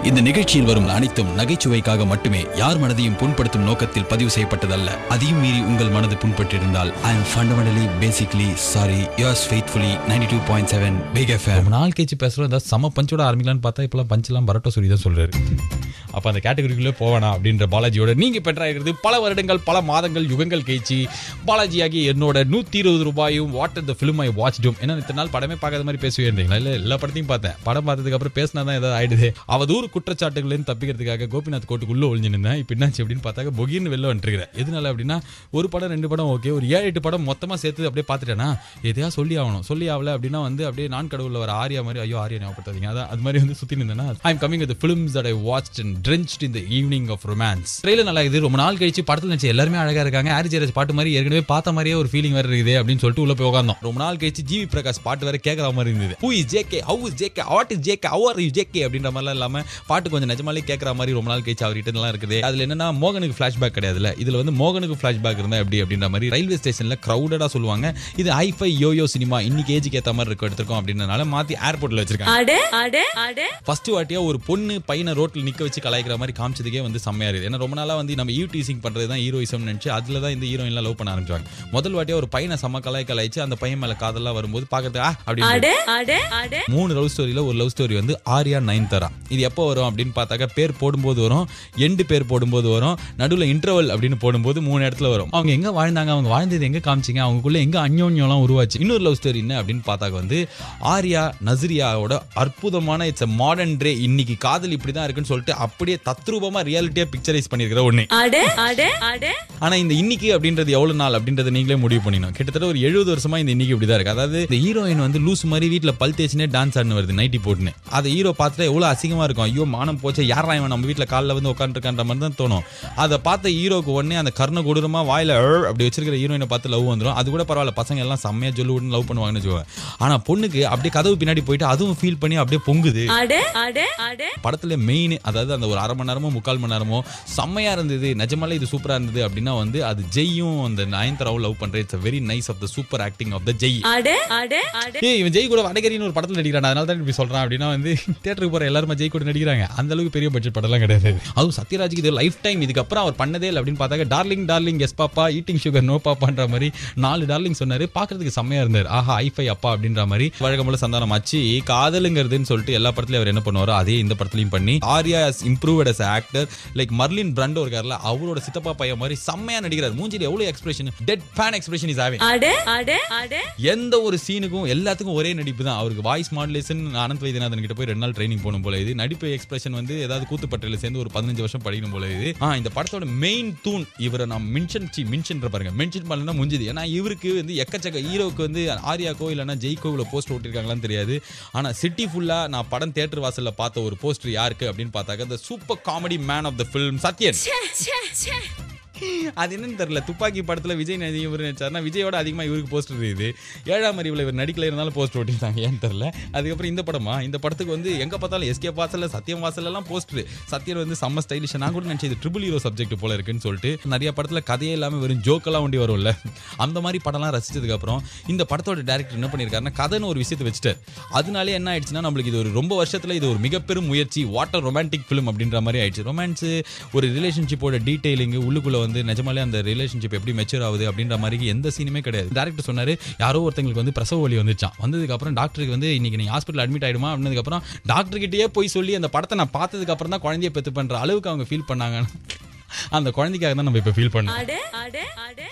இந்த நிகழ்ச்சியில் வரும் அனைத்தும் நகைச்சுவைக்காக மட்டுமே, யார் மனதையும் புண்படுத்தும் நோக்கத்தில் பதிவு செய்யப்பட்டதல்ல. அதையும் மீறி உங்கள் மனது புண்பட்டிருந்தால் I am fundamentally basically sorry. Yours faithfully 92.7 Big FM. ரொம்ப நாள் கேச்சு பேசுகிறோம். ஏதாவது சம பஞ்சோட ஆரம்பிக்கலான்னு பார்த்தா இப்போலாம் பஞ்செல்லாம் பரட்டோ சொல்லி தான் சொல்கிறாரு. அப்போ அந்த கேட்டகரிக்குள்ளே போவேனா அப்படின்ற பாலாஜியோட நீங்கள் பெற்றாகிறது பல வருடங்கள், பல மாதங்கள், யுகங்கள் கழிச்சு பாலாஜியாகி என்னோட 120 ரூபாயும் வாட் த ஃபிலிம் ஐ வாட்ச்டும். ஏன்னா இத்தனை நாள் படமே பார்க்காத மாதிரி பேசுவே இருந்தீங்களா? இல்லை, எல்லா படத்தையும் பார்த்தேன். படம் பார்த்ததுக்கு அப்புறம் பேசினா தான் ஏதாவது ஆயிடுது. அவதூறு குற்றச்சாட்டுகள்லேருந்து தப்பிக்கிறதுக்காக கோபிநாத் கோட்டுக்குள்ளே ஒழிஞ்சிருந்தேன். இப்போ என்னாச்சு அப்படின்னு பார்த்தாக்க பொகின்னு வெளில வந்துருக்கிறேன். எதனால அப்படின்னா, ஒரு படம் 2 படம் ஓகே, ஒரு 7-8 படம் மொத்தமாக சேர்த்து அப்படியே பார்த்துட்டேன்னா எதையா சொல்லி ஆகணும். சொல்லி ஆகல அப்படின்னா அப்படியே நான் கடவுளில் வர ஆரியா மாதிரி, ஐயோ ஆரியா ஞாபகப்படுத்தாதீங்க, அதான் அது மாதிரி சுற்றி இருந்தேன்னா I am coming with films that I watched and drenched in the evening of romance. Trailer நல்லா இருக்குது. ரொம்ப நாள் கழிச்சு படத்தில் நினைச்சு எல்லாருமே அழகா இருக்காங்க. ஹாரி ஜெயராஜ் பாட்டு மாதிரி ஏற்கனவே பார்த்த மாதிரியே ஒரு ஃபீலிங் வேற இருக்குது அப்படின்னு சொல்லிட்டு உள்ள போய் உட்கார்ந்தோம். ரொம்ப நாள் கழிச்சு ஜிவி பிரகாஷ் பாட்டு வேற கேட்கற மாதிரி இருந்தது. Who is JK? How is JK? What is JK? How are you JK? அப்படின்ற மாதிரிலாம் இல்லாம பாட்டு கொஞ்சம் நிஜமாலே கேட்கற மாதிரி ரொம்ப நாள் கழிச்சு அவர்கிட்ட எல்லாம் இருக்குது. அதுல என்னன்னா மோகனுக்கு ஃபிளாஷ்பேக் கிடையாதுல, இதுல மோகனுக்கு ஃபிளாஷ்பேக் இருந்தா எப்படி அப்படின்ற மாதிரி ரயில்வே ஸ்டேஷன்ல கிரௌடடா சொல்லுவாங்க. இது ஹைஃபை யோயோ சினிமா, இன்னைக்கு ஏஜுக்கு ஏற்ற மாதிரி இருக்கு எடுத்திருக்கோம் அப்படின்றனால மாத்தி ஏர்போர்ட்ல வச்சிருக்காங்க. ஃபர்ஸ்ட் வாட்டியா ஒரு பொண்ணு பையனை ரோட்ல நிக்க வச்சு கலாய்க்கிற மாதிரி காமிச்சதுக்கே செம்மையா இருக்குது. ஏன்னா ரொம்ப நாளா நம்ம ஈவ் டீசிங் பண்றது தான் ஹீரோயிசம் நினைச்சு அதுல தான் இந்த ஹீரோயின்லாம் லவ் பண்ண ஆரம்பிச்சாங்க. முதல் வாட்டியா ஒரு பையனை செம்ம கலாய்ச்சு அந்த பையன் மேல காதெல்லாம் வரும்போது பாக்குறது அப்படின்னு 3 லவ் ஸ்டோரியில ஒரு லவ் ஸ்டோரி ஆர்யா நயன்தாரா. இது எப்போ வரும் அப்படின்னு பார்த்தாக்க பேர் போடும்போது வரும், எண்டு பேர் போடும்போது வரும், நடுவில் இன்டர்வல் அப்படின்னு போடும்போது 3 இடத்துல வரும். அவங்க எங்க வாழ்ந்தாங்க, அவங்க வாழ்ந்தது எங்க காமிச்சிங்க, அவங்களுக்குள்ள எங்க அந்யோன்யம்லாம் உருவாச்சு. இன்னொரு லவ் ஸ்டோரி என்ன அப்படின்னு பார்த்தாக்க ஆர்யா நஸ்ரியாவோட அற்புதமான இட்ஸ் மாடர்ன் டே, இன்னைக்கு காதல் இப்படிதான் இருக்குன்னு சொல்லிட்டு அப்படியே தத்ரூபமா ரியாலிட்டியா பிக்சரைஸ் பண்ணிருக்கிற ஒண்ணு. ஆனா இந்த இன்னைக்கு அப்படின்றது எவ்வளவு நாள் அப்படின்றத நீங்களே முடிவு பண்ணிடணும். கிட்டத்தட்ட ஒரு 70 வருஷமா இந்த இன்னைக்கு இப்படிதான் இருக்கு. அதாவது இந்த ஹீரோயின் லூஸ் மாதிரி வீட்டுல பல் தேய்ச்சினே டான்ஸ் ஆடுன்னு வருது நைட்டி போட்டுன்னு. அதை ஹீரோ பார்த்துட்டு எவ்வளவு அசிங்கமா இருக்கும். ஐயோ மானம் போச்சு, யாரா இவன் நம்ம வீட்டுல காலில் உட்காந்துருக்கான்ற மாதிரி தான் தோணும். அதை பார்த்த ஹீரோக்கு உடனே அந்த கர்ண கொடூரமா வாயில அப்படி வச்சிருக்கிற ஹீரோயினை பார்த்து லவ் வந்துடும். அது கூட பரவாயில்ல, பசங்க எல்லாம் செம்மையா சொல்லி விட்டு லவ் பண்ணுவாங்கன்னு வச்சுக்கோங்க. ஆனா பொண்ணுக்கு அப்படியே கதவு பின்னாடி போயிட்டு அதுவும் ஃபீல் பண்ணி அப்படியே பொங்குது. படத்துல மெயின் அதாவது அந்த ஒரு 1/2 மணி நேரமோ 3/4 மணி நேரமோ செம்மையா இருந்தது, நிஜமாலே இது சூப்பரா இருந்தது அப்படின்னா அது ஜெய்யும் அந்த நயன்தாராவும் லவ் பண்ற it's very nice of the super acting of the Jai. இவன் ஜெய் கூட வடகரின்னு ஒரு படத்துல நடிக்கிறான், அதனால தான் இப்படி சொல்றான் அப்படின்னா தியேட்டருக்கு போற எல்லாரும் ஜெய் கூட நடிக்கிறாங்க. அந்த அளவுக்கு பெரிய பட்ஜெட் படம்லாம் கிடையாது. அதுவும் சத்யராஜுக்கு இது லைஃப் டைம், இதுக்கப்புறம் அவர் பண்ணதே இல்லை அப்படின்னு பார்த்தாக்க darling darling yes papa, eating sugar no பாப்பான்ற மாதிரி 4 டார்லிங் சொன்னாரு. பாக்குறதுக்கு செம்மையா இருந்தார். ஆஹா ஐஃபை அப்பா அப்படின்ற மாதிரி வழக்கம் போல சந்தானம் ஆச்சு. காதலுங்கிறதுன்னு சொல்லிட்டு எல்லா படத்துலயும் அவர் என்ன பண்ணுவாரோ அதே இந்த படத்துலயும் பண்ணி Arya has improved as actor. Like Marlon Brando இருக்கார்ல, அவரோட சித்தப்பா பையன் மாதிரி செம்மையா நடிக்கிறார். மூஞ்சில எவ்வளவு expression, deadpan expression is having. எந்த ஒரு சீனுக்கும் எல்லாத்துக்கும் ஒரே நடிப்பு தான். அவருக்கு வாய்ஸ் மாடுலேஷன் அனந்த் வைத்தியநாதன் கிட்ட போய் 2 நாள் ட்ரைனிங் போகணும் போல. இது நடிப்பு எக்ஸ்பிரஷன் ஏதாவது கூத்துப்பட்டில சேர்ந்து ஒரு 15 வருஷம் படிக்கணும் போல. இது இந்த படத்தோட மெயின் தூண் இவரை நான் மென்ஷன் பாருங்க, மென்ஷன் பண்ணலன்னா முடிஞ்சது. ஏன்னா இவருக்கு எக்கச்சக்க ஹீரோக்கு ஆர்யாக்கோ இல்லைன்னா ஜெய்கோ இவ்வளவு போஸ்டர் ஓட்டிருக்காங்களான்னு தெரியாது. ஆனா சிட்டி ஃபுல்லா நான் படம் தியேட்டர் வாசல்ல பார்த்த ஒரு போஸ்டர் யாருக்கு அப்படின்னு பார்த்தாக்க the super comedy man of the film Sathyan. அது என்னன்னு தெரியல, துப்பாக்கி படத்துல விஜய் நடிச்சாருன்னா விஜயோட அதிகமா இவருக்கு போஸ்டர் இருக்குது. 7ஆம் அறிவுல இவர் நடிக்கல இருந்தாலும் போஸ்டர் ஓட்டிருந்தாங்க, ஏன்னு தெரியல. அதுக்கப்புறம் இந்த படத்துக்கு எங்க பார்த்தாலும் எஸ்கே வாசல்ல சத்யம் வாசல்ல எல்லாம் போஸ்டர். சத்யன் செம்ம ஸ்டைலிஷ். நான் கூட நினைச்சது ட்ரிபிள் ஹீரோ சப்ஜெக்ட் போல இருக்குன்னு சொல்லிட்டு. நிறைய படத்துல கதையே இல்லாம வெறும் ஜோக்கெல்லாம் ஒண்டி வரும்ல, அந்த மாதிரி படம்லாம் ரசிச்சதுக்கு அப்புறம் இந்த படத்தோட டைரக்டர் என்ன பண்ணிருக்காருன்னா கதைன்னு ஒரு விஷயத்தை வச்சுட்டார். அதனாலே என்ன ஆயிடுச்சுன்னா நம்மளுக்கு இது ஒரு ரொம்ப வருஷத்துல இது ஒரு மிகப்பெரும் முயற்சி, வாட்டர் ரொமான்டிக் பிலிம் அப்படின்ற மாதிரி ஆயிடுச்சு. ரொமான்ஸ் ஒரு ரிலேஷன்ஷிப்போட டீடைலிங் உள்ளுக்குள்ள நிஜமாலே அந்த ரிலேஷன்ஷிப் எப்படி மெச்சூர் ஆகுது அப்படின்ற மாதிரி எந்த சீனுமே கிடையாது. டைரக்டர் சொன்னாரு யாரோ ஒருத்தங்களுக்கு பிரசவ வலி வந்துச்சான். வந்ததுக்கு அப்புறம் டாக்டருக்கு இன்னைக்கு நீங்க ஹாஸ்பிட்டல் அட்மிட் ஆயிடுமா அப்படினதுக்கு அப்புறம் டாக்டர் கிட்டயே போய் சொல்லி அந்த படத்தை நான் பார்த்ததுக்கு அப்புறம் தான் குழந்தைய பெத்து பண்ற அளவுக்கு அவங்க ஃபீல் பண்ணாங்க. அந்த குழந்தைக்காக தான் நம்ம இப்ப ஃபீல் பண்ணோம்.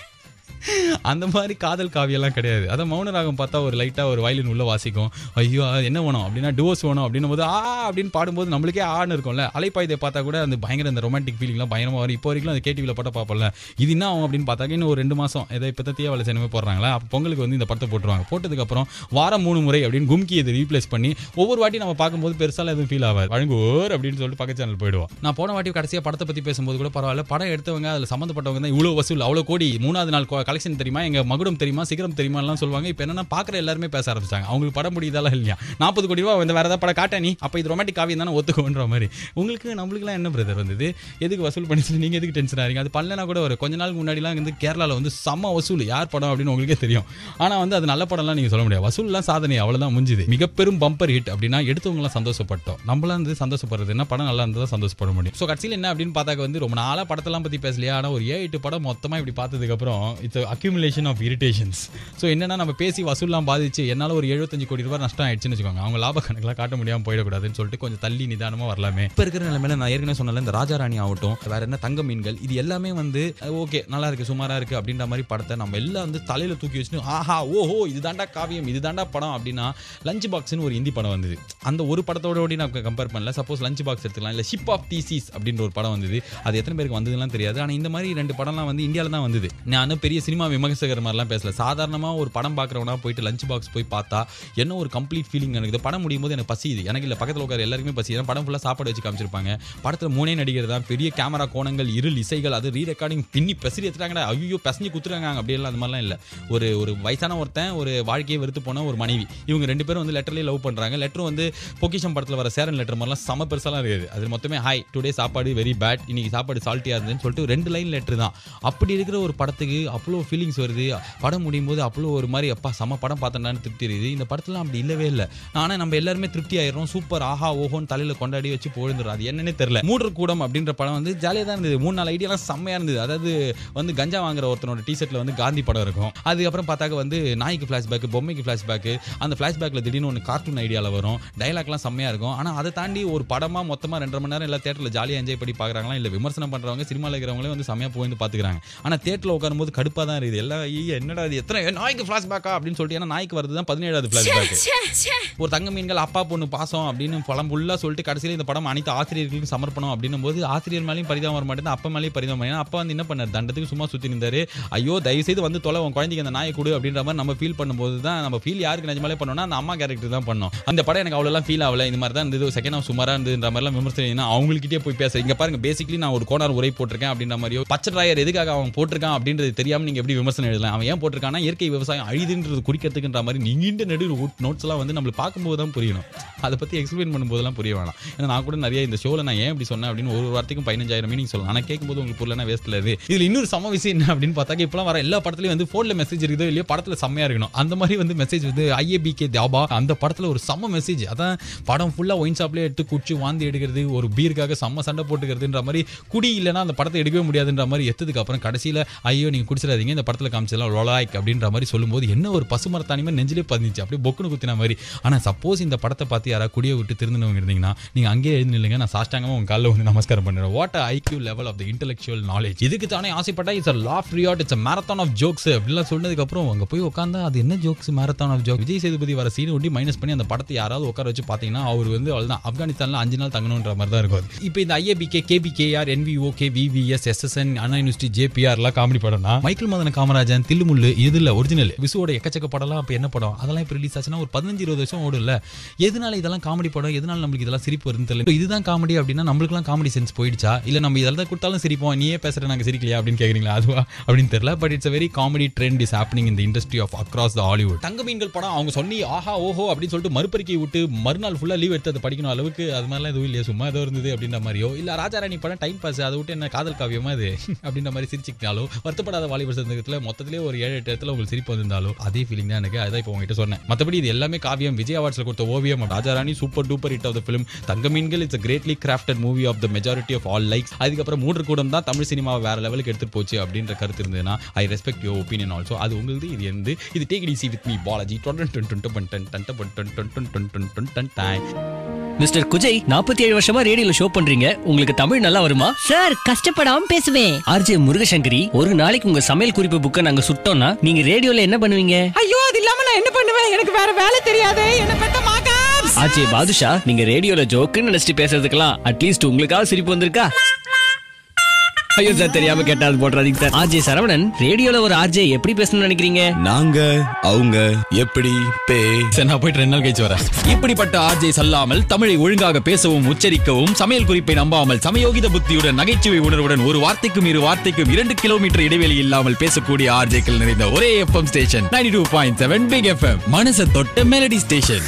அந்த மாதிரி காதல் காவியெல்லாம் கிடையாது. அதான் மௌனராகம் பார்த்தா ஒரு லைட்டா ஒரு வயலின் உள்ள வாசிக்கும். ஐயோ என்ன வேணும் அப்படின்னா டிவோர்ஸ் வேணும் அப்படின்னும் போது அப்படின்னு பாடும்போது நம்மளுக்கே ஆன்னு இருக்கும்ல. அலைப்பாய்தை பார்த்தா கூட அந்த பயங்கர அந்த ரொமான்டிக் ஃபீலிங்லாம் பயங்கரமா வரும். இப்போ வரைக்கும் அந்த கேடிவியில் போட்ட பார்ப்போம்ல. இது என்ன ஆகும் அப்படின்னு பார்த்தாக்க இன்னும் ஒரு 2 மாசம் ஏதோ இப்போ தீய வேலை சினிமா போடுறாங்களா, அப்போ பொங்கலுக்கு இந்த படத்தை போட்டுருவாங்க. போட்டதுக்கு அப்புறம் வாரம் 3 முறை அப்படின்னு கும்கி இதை ரீப்ளேஸ் பண்ணி ஒவ்வொரு வாட்டி நம்ம பார்க்கும்போது பெருசால எதுவும் ஃபீல் ஆகாது. வழங்குவோர் அப்படின்னு சொல்லிட்டு பக்க சேனல் போயிடுவோம். நான் போன வாட்டி கடைசியாக படத்தை பற்றி பேசும்போது கூட பரவாயில்ல, படம் எடுத்தவங்க அதில் சம்மந்தப்பட்டவங்க தான் இவ்வளோ வசூல் அவ்வளோ கோடி 3வது நாள் கலெக்ஷன் தெரியுமா, எங்க மகுடம் தெரியுமா, சிகரம் தெரியுமா எல்லாம் சொல்லுவாங்க. இப்போ என்னன்னா பாக்குற எல்லாருமே பேச ஆரம்பிச்சாங்க. அவங்களுக்கு படம் முடியுதாலாம் இல்லையா, 40 கோடி ரூபா வந்து வேற ஏதாவது படம் காட்ட நீ, அப்போ இது ரொமாட்டிக் காவியம் தானே ஒத்துக்கோன்ற மாதிரி. உங்களுக்கு நம்மளுக்குலாம் என்ன பிரதர் வந்தது, எதுக்கு வசூல் பண்ணிச்சு, நீங்க எதுக்கு டென்ஷன் ஆறீங்க? அது பண்ணலனா கூட ஒரு கொஞ்ச நாளுக்கு முன்னாடிலாம் வந்து கேரளாவில் வந்து செம்ம வசூல், யார் படம் அப்படின்னு உங்களுக்கே தெரியும். ஆனால் வந்து அது நல்ல படம்லாம் நீங்கள் சொல்ல முடியாது, வசூல்லாம் சாதனை அவ்வளோதான் முடிஞ்சுது. மிக பெரும் பம்பர் ஹிட் அப்படின்னா எடுத்தவங்களாம் சந்தோஷப்பட்டோம், நம்மளாம் வந்து சந்தோஷப்படுறது என்ன, படம் நல்லா இருந்தால் சந்தோஷப்பட முடியும். ஸோ கடைசியில் என்ன அப்படின்னு பார்த்தாக்க வந்து ரொம்ப நாளாக படத்தெல்லாம் பற்றி பேசலையா, ஆனால் ஒரு 7-8 படம் மொத்தமாக இப்படி பார்த்ததுக்கப்புறம் it's accumulation of irritations. So என்னன்னா நம்ம பேசி வசூல்லாம் பாதிச்சு என்னால் ஒரு 75 கோடி ரூபாய் நஷ்டம் ஆயிடுச்சுன்னு வச்சுக்கோங்க. அவங்க லாப கணக்கெல்லாம் காட்ட முடியாமல் போயிடக்கூடாதுன்னு சொல்லிட்டு கொஞ்சம் தள்ளி நிதானமாக வரலாமே. இப்போ இருக்கிற நிலைமையில நான் ஏற்கனவே சொன்னால இந்த ராஜா ராணி ஆகட்டும், வேற என்ன தங்க மீன்கள், இது எல்லாமே வந்து ஓகே நல்லா இருக்கு சுமாரா இருக்கு அப்படின்ற மாதிரி படத்தை நம்ம எல்லாம் வந்து தலையில தூக்கி வச்சுட்டு ஆஹா ஓஹோ இது தாண்டா காவியம், இது தாண்டா படம் அப்படின்னா லஞ்ச் பாக்ஸ்னு ஒரு ஹிந்தி படம் வந்தது. அந்த ஒரு படத்தோட நான் கம்பேர் பண்ணல. சப்போஸ் லஞ்ச் பாக்ஸ் எடுத்துக்கலாம், இல்லை ஷிப் ஆஃப் தீசிஸ் அப்படின்ற ஒரு படம் வந்தது. அது எத்தனை பேருக்கு வந்ததுலாம் தெரியாது. ஆனால் இந்த மாதிரி 2 படம்லாம் வந்து இந்தியாவில் தான் வந்தது. நான் பெரிய சினிமா விமர்சகர் மாதிரிலாம் பேசல, சாதாரணமாக ஒரு படம் பார்க்குறவனா போயிட்டு லஞ்ச் பாக்ஸ் போய் பார்த்தா என்ன ஒரு கம்ப்ளீட் ஃபீலிங் எனக்கு. படம் முடியும் போது எனக்கு பசியுது, எனக்கு இல்லை பக்கத்தில் உட்கார எல்லாருக்குமே பசி. ஏன்னா படம் ஃபுல்லாக சாப்பாடு வச்சு காமிச்சிருப்பாங்க. படத்தில் 3 நடிகர் தான், பெரிய கேமரா கோணங்கள், இருள், இசைகள், அது ரீரெக்கார்டிங் பின்னி பெசரி எடுத்துட்டாங்கடா, ஐயோ பெசஞ்சு குத்துறாங்க அப்படியெல்லாம் அந்த மாதிரிலாம் இல்லை. ஒரு வயசான ஒருத்தன், ஒரு வாழ்க்கையை வெறுத்து போன ஒரு மனைவி, இவங்க 2 பேரும் வந்து லெட்டர்லேயே லவ் பண்ணுறாங்க. லெட்டரும் வந்து பொக்கிஷம் படத்தில் வர சேரன் லெட்டர் மாதிரிலாம் சம பெருசாலாம் இருக்குது. அது மொத்தமே ஹாய் டுடே சாப்பாடு வெரி பேட், இன்னைக்கு சாப்பாடு சால்ட்டியாக இருந்துன்னு சொல்லிட்டு 2 லைன் லெட்டர் தான். அப்படி இருக்கிற ஒரு படத்துக்கு அவ்வளோ ஃபீலிங்ஸ் வருது. படம் முடியும் போது அவ்வளோ ஒரு மாதிரி அப்பா செம்ம படம் பார்த்தேன்னு திருப்தி இருக்குது. இந்த படத்தில் அப்படி இல்லவே இல்லை. ஆனால் நம்ம எல்லாருமே திருப்தி ஆயிரும், சூப்பர் ஆஹா ஓஹோன்னு தலையில் கொண்டாடி வச்சு போயிருந்துடும். அது என்னன்னே தெரியல. மூடர் கூடம் அப்படின்ற படம் வந்து ஜாலியாக தான் இருந்தது. 3-4 ஐடியாலாம் செம்மையாக இருந்தது. அதாவது வந்து கஞ்சா வாங்குற ஒருத்தனோட டிஷர்ட்ல வந்து காந்தி படம் இருக்கும். அதுக்கப்புறம் பார்த்தாக்க வந்து நாய்க்கு ஃபிளாஷ்பேக், பொம்மைக்கு ஃபிளாஷ்பேக், அந்த ஃபிளாஷ்பேக்ல திடீர்னு ஒன்று கார்ட்டூன் ஐடியாவில் வரும், டைலாக்லாம் செம்மையாக இருக்கும். ஆனால் அதை தாண்டி ஒரு படமாக மொத்தமாக 2.5 மணி நேரம் எல்லா தேட்டரில் ஜாலியாக என்ஜாய் பண்ணி பார்க்குறாங்களா, இல்லை விமர்சனம் பண்ணுறவங்க சினிமாவில் இருக்கிறவங்களே வந்து செம்மையாக போய் வந்து பார்த்துக்கிறாங்க. ஆனால் தேட்டரில் உட்காரும்போது கடுப்பாக தான் இருக்குது. எல்லாம் என்னடா அது எத்தனை நாய்க்கு ஃபிளாஷ்பேக்கா அப்படின்னு சொல்லிட்டு, ஏன்னா நாய்க்கு வருது தான் 17வது ஃபிளாஷ்பேக். ஒரு தங்க மீன்கள் அப்பா பொண்ணு பாசம் அப்படின்னு படம் ஃபுல்லாக சொல்லிட்டு கடைசியில் இந்த படம் அனைத்து ஆசிரியர்களுக்கும் சமர்ப்பணம் அப்படின்னும் போது ஆசிரியர் மேலேயும் பரிதாபம் வர மாட்டேன், அப்பா மேலேயும் பரிதாபம். ஏன்னா அப்பா வந்து என்ன பண்ணார், தண்டத்துக்கு சும்மா சுற்றி நின்றாரு. ஐயோ தயவு செய்து வந்து தொலை, உன் குழந்தைக்கு அந்த நாயை கொடு அப்படின்ற மாதிரி நம்ம ஃபீல் பண்ணும்போது தான் நம்ம ஃபீல் யாருக்கு நிஜமாலே பண்ணோம்னா அந்த அம்மா கேரக்டர் தான் பண்ணோம். அந்த படம் எனக்கு அவ்வளோலாம் ஃபீல் ஆகல. இந்த மாதிரி தான் இருந்தது, செகண்ட் ஹாஃப் சுமாராக இருந்ததுன்ற மாதிரிலாம் விமர்சனம் அவங்ககிட்டே போய் பேச. இங்கே பாருங்க பேசிக்கலி நான் ஒரு கோனார் உரை போட்டிருக்கேன் அப்படின்ற மாதிரியோ, பச்சை டிராயர் எதுக்காக அவன் போட்டிருக்கான் அப்படின்றது தெரியாமல் நீங்கள் எப்படி விமர்சனம் எழுதலாம். அவன் ஏன் போட்டிருக்கான்னா இயற்கை விவசாயம் அழிதுன்றது குறிக்கிறதுக்குன்ற மாதிரி நீண்ட நடு நோட்ஸ் எல்லாம் வந்து நம்மளுக்கு பார்க்கும்போது தான் புரியணும். அதை பற்றி எக்ஸ்பிளைன் பண்ணும்போதெல்லாம் புரிய வேணாம். ஏன்னா நான் கூட நிறைய இந்த ஷோவில் நான் ஏன் இப்படி சொன்னேன் அப்படின்னு ஒரு வார்த்தைக்கும் 15,000 மீனிங் சொல்லலாம். ஆனால் கேட்கும்போது உங்களுக்கு புரியலனா வேஸ்ட்ல இது. இதில் இன்னொரு சம விஷயம் என்ன அப்படின்னு பார்த்தா, இப்போலாம் வர எல்லா படத்துலையும் வந்து ஃபோனில் மெசேஜ் இருக்குதோ இல்லையோ படத்தில் செம்மையாக இருக்கணும். அந்த மாதிரி வந்து மெசேஜ் வந்து IABK தாபா அந்த படத்தில் ஒரு செம்ம மெசேஜ். அதான் படம் ஃபுல்லாக ஒயின் ஷாப்லேயே எடுத்து குடிச்சு வாந்தி எடுக்கிறது, ஒரு பீருக்காக செம்ம சண்டை போட்டுக்கிறதுன்ற மாதிரி, குடி இல்லைனா அந்த படத்தை எடுக்கவே முடியாதுன்ற மாதிரி எத்ததுக்கு அப்புறம் கடைசியில் ஐயோ நீங்கள் குடிச்சிடாதீங்க இந்த படத்தில் காமிச்சலாம் லொலாய்க் அப்படின்ற மாதிரி சொல்லும்போது என்ன ஒரு பசுமரத்தானிமே நெஞ்சிலே பதிஞ்சிச்சு, அப்படியே பொக்குன்னு குத்தின மாதிரி. ஆனால் சப்போஸ் இந்த படத்தை பார்த்து யாராவது குடியை விட்டு திருந்தினவங்க இருந்தீங்கன்னா நீங்கள் அங்கேயே எழுந்துருங்க, நான் சாஷ்டாங்கமாக உங்கள் காலில் வந்து நமஸ்காரம் பண்ணுறேன். What IQ level of the intellectual knowledge. இதுக்கு தானே ஆசைப்பட்டா it's a laugh riot, it's a marathon of jokes அப்படிலாம் சொன்னதுக்கப்புறம் அங்கே போய் உட்காந்தா அது என்ன jokes, marathon of joke. Vijay Sethupathi வர சீன் ஒட்டி மைனஸ் பண்ணி அந்த படத்தை யாராவது உட்கார வச்சு பார்த்தீங்கன்னா அவர் வந்து அவ்வளோதான் ஆப்கானிஸ்தானில் 5 நாள் தங்கணுன்ற மாதிரி தான் இருக்கும். இப்போ இந்த IABK, KBKR, NVOK, VVS, SSN, அண்ணா யூனிவர்சிட்டி, JPR எல்லாம் காமெடி படம்னா மைக்கேல் மதன காமராஜன், தில்லுமுள்ளு இது இல்லை ஒரிஜினல் விசுவோட எக்கச்சக்க படம்லாம் அப்போ என்ன படம் அதெல்லாம் இப்போ ரிலீஸ் ஆச்சுன்னா ஒரு 15-20 வருஷம் ஓடும்ல. எதனால இதெல்லாம் காமெடி படம், எதனால நம்மளுக்கு இதெல்லாம் சிரிப்பு வருதுன்னு தெரியல. இதுதான் காமெடி அப்படின்னா நம்மளுக்குலாம் காமெடி சென்ஸ் போயிடுச்சா, இல்லை நம்ம இதெல்லாம் கொடுத்தாலும் சிரிப்போம், நீயே பேசுகிற நாங்கள் சிரிக்கலையா அப்படின்னு கேட்குறீங்களா, அதுவா அப்படின்னு தெரியல. But it's a very comedy trend is happening in the industry of across the Hollywood. தங்க மீன்கள் படம் அவங்க சொன்னி ஆஹா ஓஹோ அப்படின்னு சொல்லிட்டு மறுபறிக்கை விட்டு மறுநாள் ஃபுல்லாக லீவ் எடுத்து அதை படிக்கணும் அளவுக்கு அது மாதிரிலாம் எதுவும் இல்லையா, சும்மா ஏதோ இருந்தது அப்படின்ற மாதிரியோ, இல்லை ராஜாராணி படம் டைம் பாஸ் அதை விட்டு என்ன காதல் காவியமா அது அப்படின்ற மாதிரி சிரிச்சுக்கிட்டாலோ, வருத்தப்படாத வாலிபர் சந்தத்தில் மொத்தத்திலே ஒரு 7-8 இடத்துல உங்களுக்கு சிரிப்பு வந்திருந்தாலோ அதே ஃபீலிங் தான் எனக்கு. அதான் இப்போ உங்ககிட்ட சொன்னேன். மற்றபடி இது எல்லாமே காவியம். விஜய் அவார்ட்ஸில் கொடுத்த ஓவியம், Raja Rani super duper hit of the film, Thanga Meengal it's a greatly crafted movie of the majority of all likes. அதுக்கப்புறம் மூன்று கூடம் தான் தமிழ் சினிமாவை வேற லெவலுக்கு எடுத்துட்டு போச்சு அப்படின்ற கருத்து இருந்ததுன்னா I respect your opinion also. அது உங்களுக்கு இது எந்த இது take it easy with me Balaji. Mister குஜய் 47 வருஷமா ரேடியோல ஷோ பண்றீங்க, உங்களுக்கு தமிழ் நல்லா வருமா? சார் கஷ்டப்படாம பேசுவேன். RJ முருகசங்கரி, ஒரு நாளைக்கு உங்க சமையல் குறிப்பு புக்கை நாங்க சுட்டோம்னா நீங்க ரேடியோல என்ன பண்ணுவீங்க? ஐயோ அது இல்லாம நான் என்ன பண்ணுவேன், எனக்கு வேற வேலை தெரியாதே, என்ன பெத்த மாகா. RJ பாதுஷா, நீங்க ரேடியோல ஜோக்குன்னு நினைச்சிட்டு பேசுறதுக்கெல்லாம் அட்லீஸ்ட் உங்களுக்காக சிரிப்பு வந்திருக்கா? ஐயோ சார், தெரியாம கேட்டாது போடுறாதீங்க சார். ஆர்ஜே சரவணன், ரேடியோல ஒரு ஆர்ஜே எப்படி பேசணும்னு நினைக்கிறீங்க? நாங்க அவங்க எப்படி சரி, நான் போயிட்டு 2 நாள் கழிச்சு வரேன். இப்படிப்பட்ட ஆர்ஜே அல்லாமல் தமிழை ஒழுங்காக பேசவும் உச்சரிக்கவும் சமையல் குறிப்பை நம்பாமல் சமயோகித புத்தியுடன் நகைச்சுவை உணர்வுடன் ஒரு வார்த்தைக்கும் 2 வார்த்தைக்கும் 2 கிலோமீட்டர் இடைவெளி இல்லாமல் பேசக்கூடிய ஆர்ஜேக்கள் நிறைந்த ஒரே FM ஸ்டேஷன் 92.7 பிக் FM, மனச தொட்ட மெலடி ஸ்டேஷன்.